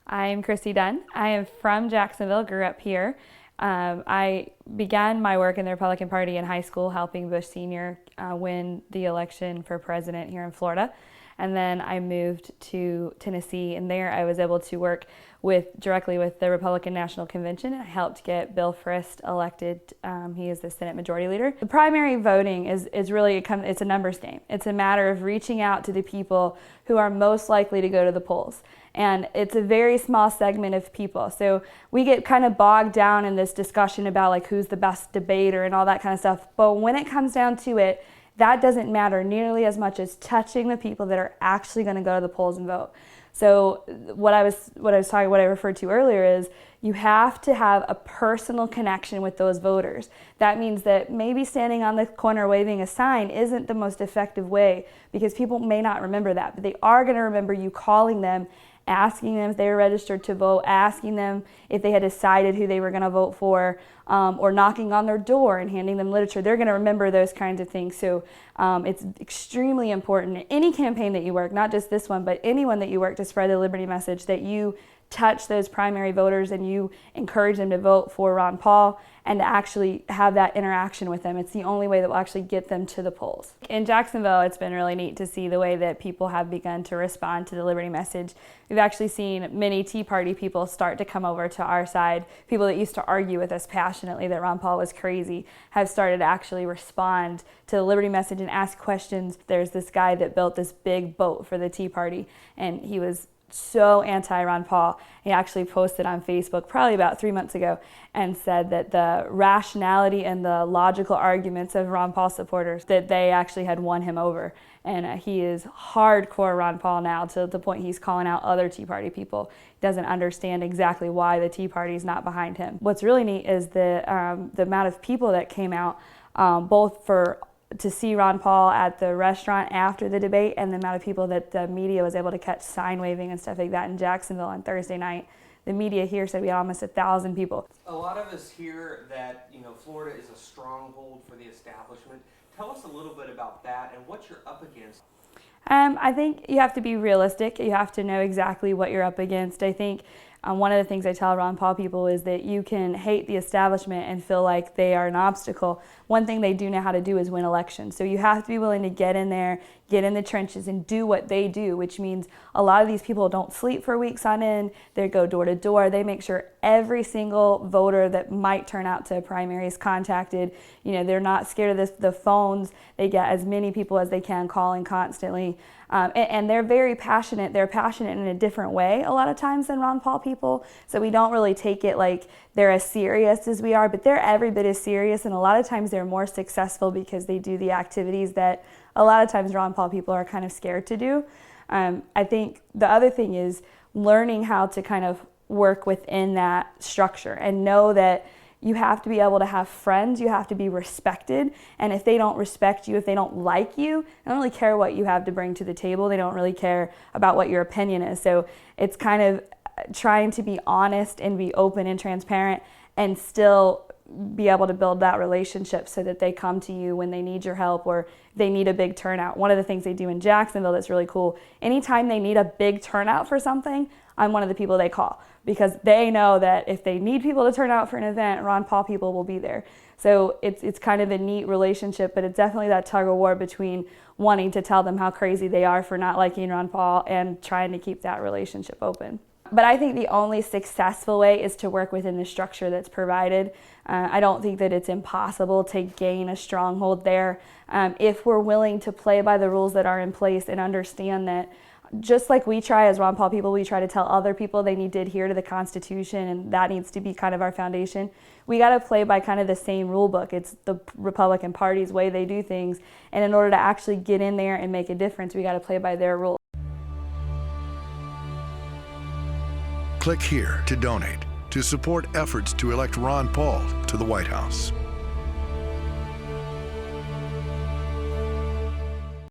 I'm Chrissy Dunn. I am from Jacksonville, grew up here. I began my work in the Republican Party in high school, helping Bush Sr. Win the election for president here in Florida. And then I moved to Tennessee, and there I was able to work directly with the Republican National Convention. I helped get Bill Frist elected. He is the Senate Majority Leader. The primary voting is really, it's a numbers game. It's a matter of reaching out to the people who are most likely to go to the polls. And it's a very small segment of people. So we get kind of bogged down in this discussion about like who's the best debater and all that kind of stuff. But when it comes down to it, that doesn't matter nearly as much as touching the people that are actually going to go to the polls and vote. So what I referred to earlier is you have to have a personal connection with those voters. That means that maybe standing on the corner waving a sign isn't the most effective way, because people may not remember that, but they are going to remember you calling them, asking them if they were registered to vote, asking them if they had decided who they were going to vote for, or knocking on their door and handing them literature. They're going to remember those kinds of things. So it's extremely important in any campaign that you work, not just this one, but anyone that you work to spread the liberty message, that you touch those primary voters and you encourage them to vote for Ron Paul and to actually have that interaction with them. It's the only way that will actually get them to the polls. In Jacksonville, it's been really neat to see the way that people have begun to respond to the liberty message. We've actually seen many Tea Party people start to come over to our side. People that used to argue with us passionately that Ron Paul was crazy have started to actually respond to the liberty message and ask questions. There's this guy that built this big boat for the Tea Party, and he was so anti-Ron Paul. He actually posted on Facebook probably about 3 months ago and said that the rationality and the logical arguments of Ron Paul supporters, that they actually had won him over. And he is hardcore Ron Paul now, to the point he's calling out other Tea Party people. He doesn't understand exactly why the Tea Party is not behind him. What's really neat is the amount of people that came out, both to see Ron Paul at the restaurant after the debate, and the amount of people that the media was able to catch sign waving and stuff like that in Jacksonville on Thursday night. The media here said we had almost 1,000 people. A lot of us hear that Florida is a stronghold for the establishment. Tell us a little bit about that and what you're up against. I think you have to be realistic. You have to know exactly what you're up against. I think one of the things I tell Ron Paul people is that you can hate the establishment and feel like they are an obstacle. One thing they do know how to do is win elections. So you have to be willing to get in there, get in the trenches, and do what they do, which means a lot of these people don't sleep for weeks on end. They go door to door. They make sure every single voter that might turn out to a primary is contacted. They're not scared of the phones. They get as many people as they can calling constantly. And they're very passionate. They're passionate in a different way a lot of times than Ron Paul people. So we don't really take it like they're as serious as we are, but they're every bit as serious. And a lot of times they're more successful because they do the activities that a lot of times Ron Paul people are kind of scared to do. I think the other thing is learning how to kind of work within that structure and know that you have to be able to have friends, you have to be respected, and if they don't respect you, if they don't like you, they don't really care what you have to bring to the table. They don't really care about what your opinion is. So it's kind of trying to be honest and be open and transparent and still be able to build that relationship so that they come to you when they need your help or they need a big turnout. One of the things they do in Jacksonville that's really cool, anytime they need a big turnout for something, I'm one of the people they call, because they know that if they need people to turn out for an event, Ron Paul people will be there. So it's kind of a neat relationship, but it's definitely that tug of war between wanting to tell them how crazy they are for not liking Ron Paul and trying to keep that relationship open. But I think the only successful way is to work within the structure that's provided. I don't think that it's impossible to gain a stronghold there if we're willing to play by the rules that are in place and understand that just like we try as Ron Paul people, we try to tell other people they need to adhere to the Constitution, and that needs to be kind of our foundation. We got to play by kind of the same rule book. It's the Republican Party's way they do things, and in order to actually get in there and make a difference, we got to play by their rules. Click here to donate to support efforts to elect Ron Paul to the White House.